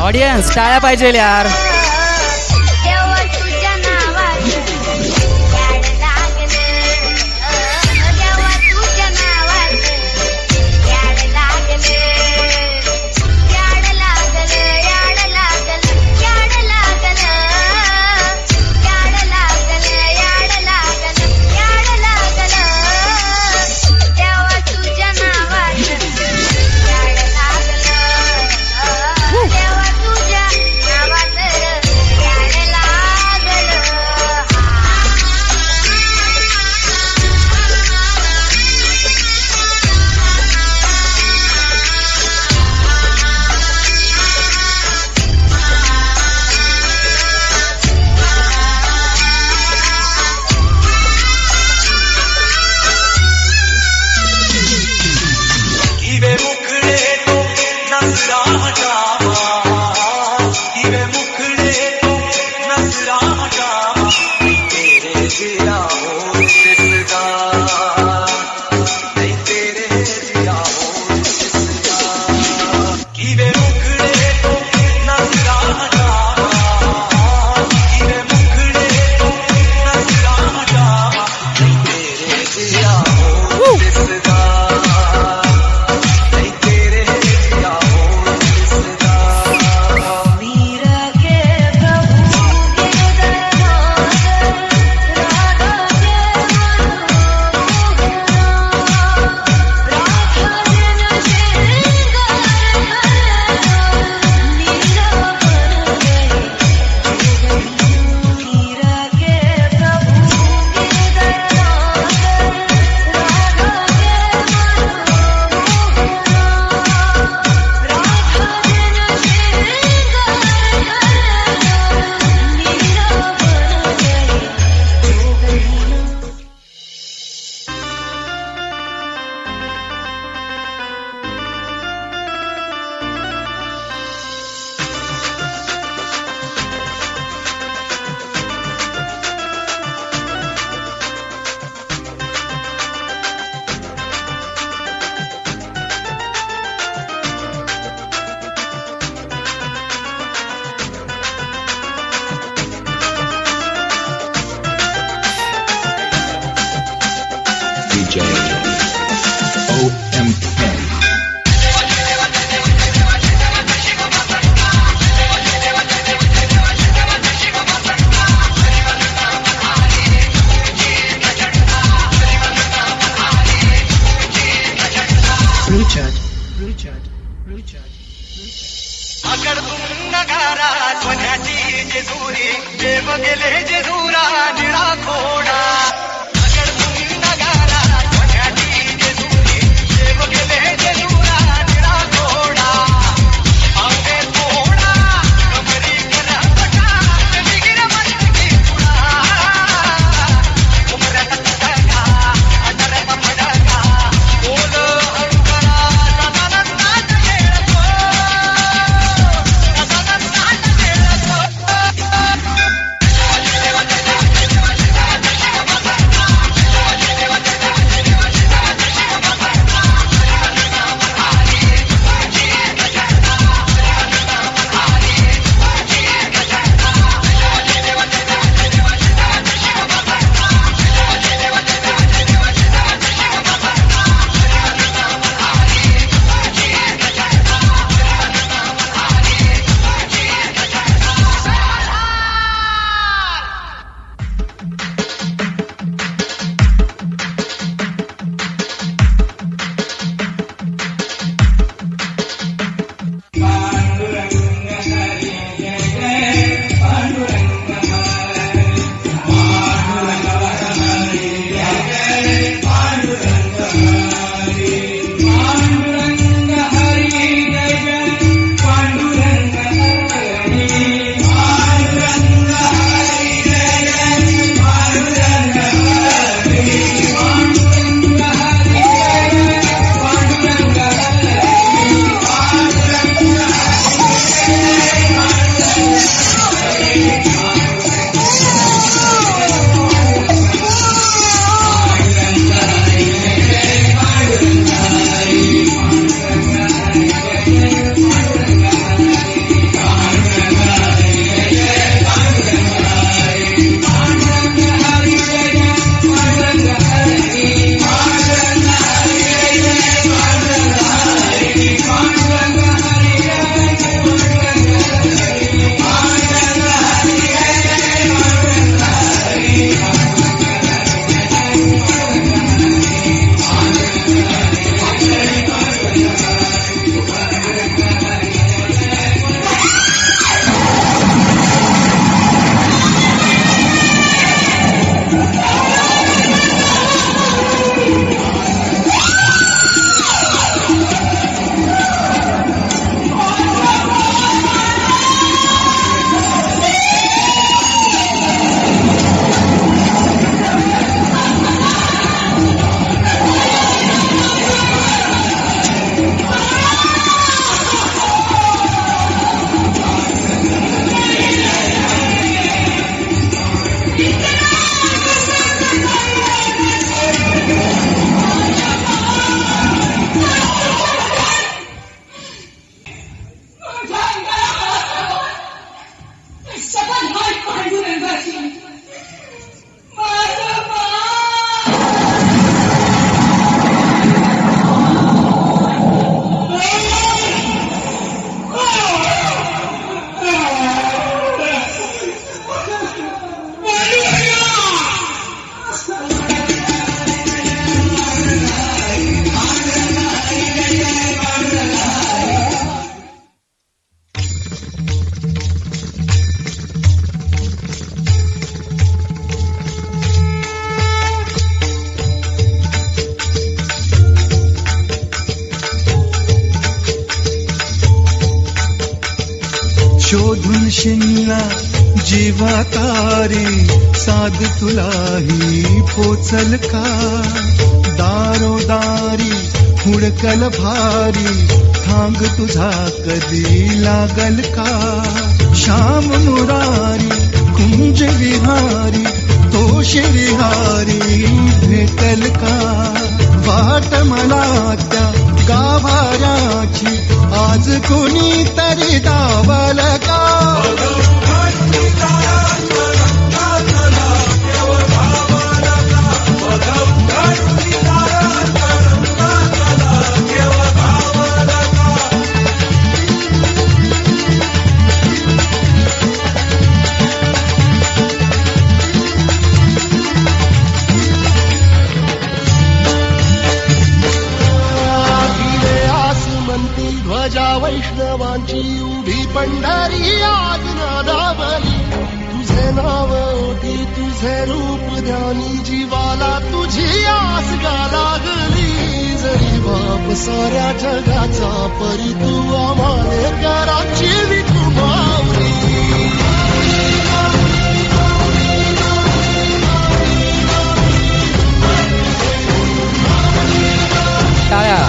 Audience टाळ्या पाहिजे यार. शोधून शिनला जीवा तारी साध तुलाही पोचल का दारोदारी हुडकल भारी थांग तुझा कधी लागल का श्याम मुरारी कुंज विहारी तो श्रीहारी भेटल का वाट मला त्या गाभाऱ्याची आज कुणी तरी दावल का ध्वजा वैष्णवांची उभी पंढरी आज नादावली तुझे नाव ओटी तुझे रूप ध्यानी जीवाला तुझी आस गा लागली जरी बाप साऱ्या जगाचा परी तू आम्हाले कराची विकू माऊली टाळ्या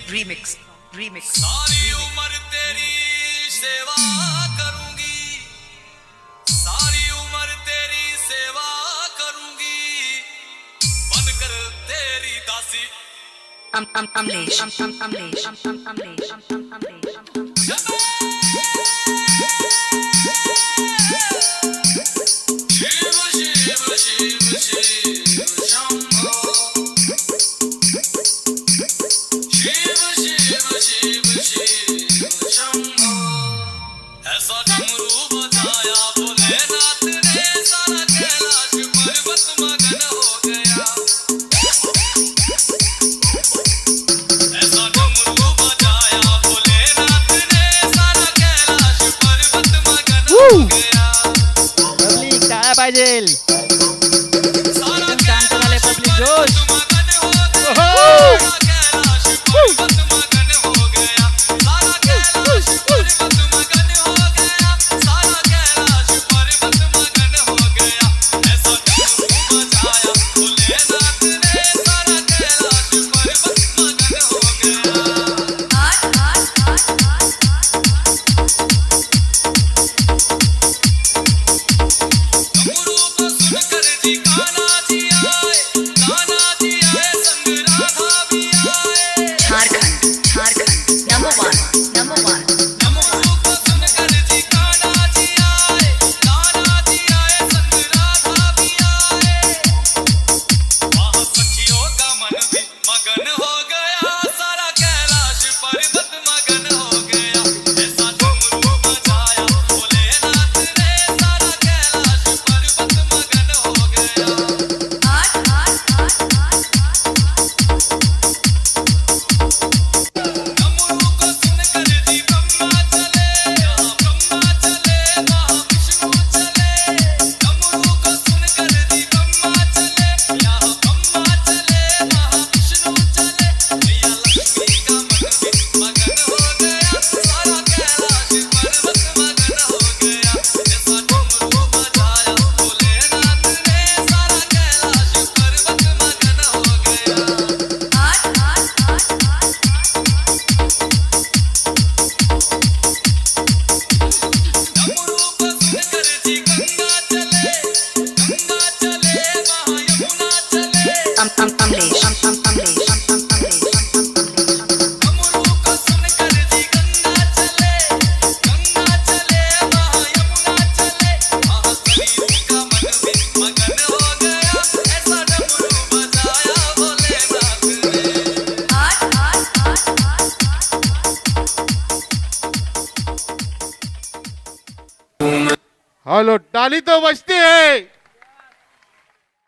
remix, remix. सारी उम्र तेरी सेवा करूंगी, सारी उम्र तेरी सेवा करूंगी, बनकर तेरी दासी। Amlesh. शिव शिव शिव शिव शंभो, शिव शिव शिव शिव शंभो। ऐसा डमरू बजाया भोलेनाथ ने, सारा कैलाश पर्वत मगन हो गया। ऐसा डमरू बजाया भोलेनाथ ने, सारा कैलाश पर्वत मगन हो गया। पब्लिक टाळ्या पाहिजे. सारा छान चालले पब्लिक जोश. मगन हो गया, ओहो! सारा कैलाश पर्वत मगन हो गया, सारा कैलाश पर्वत मगन हो गया, सारा कैलाश पर्वत मगन हो गया। ऐसा डमरू बजाया भोलेनाथ ने, सारा कैलाश पर्वत मगन हो गया। डमरू को सुनकर जी कान्हा जी आए, कान्हा जी आए, संग राधा भी आए। Jharkhand, number one. डमरू को सुनकर जी कान्हा जी आए, कान्हा जी आए, संग राधा भी आए। वहाँ सखियों का मन भी मगन हो गया, सारा कैलाश पर्वत मगन हो गया। ऐसा डमरू बजाया भोलेनाथ ने, सारा कैलाश पर्वत मगन हो गया। डमरू को सुनकर जी ब्रह्मा चले, यहाँ ब्रह्मा चले, वहाँ विष्णु चले। डमरू को सुनकर जी ब्रह्मा चले, यहाँ ब्रह्मा चले, वहाँ विष्णु चले। मैया लक्ष्मी का मन भी मगन हो गया, सारा कैलाश पर्वत मगन हो गया। ऐसा डमरू बजाया भोलेनाथ ने, सारा कैलाश पर्वत मगन हो गया। डमरू को सुनकर जी गंगा चले, गंगा चले, वहाँ यमुना चले। डमरू को सुनकर जी गंगा चले, गंगा चले, वहाँ यमुना चले। वहाँ सरयू का मन भी मगन हो गया, ऐसा डमरू बजाया भोलेनाथ ने। हेलो, टाली तो बजती है।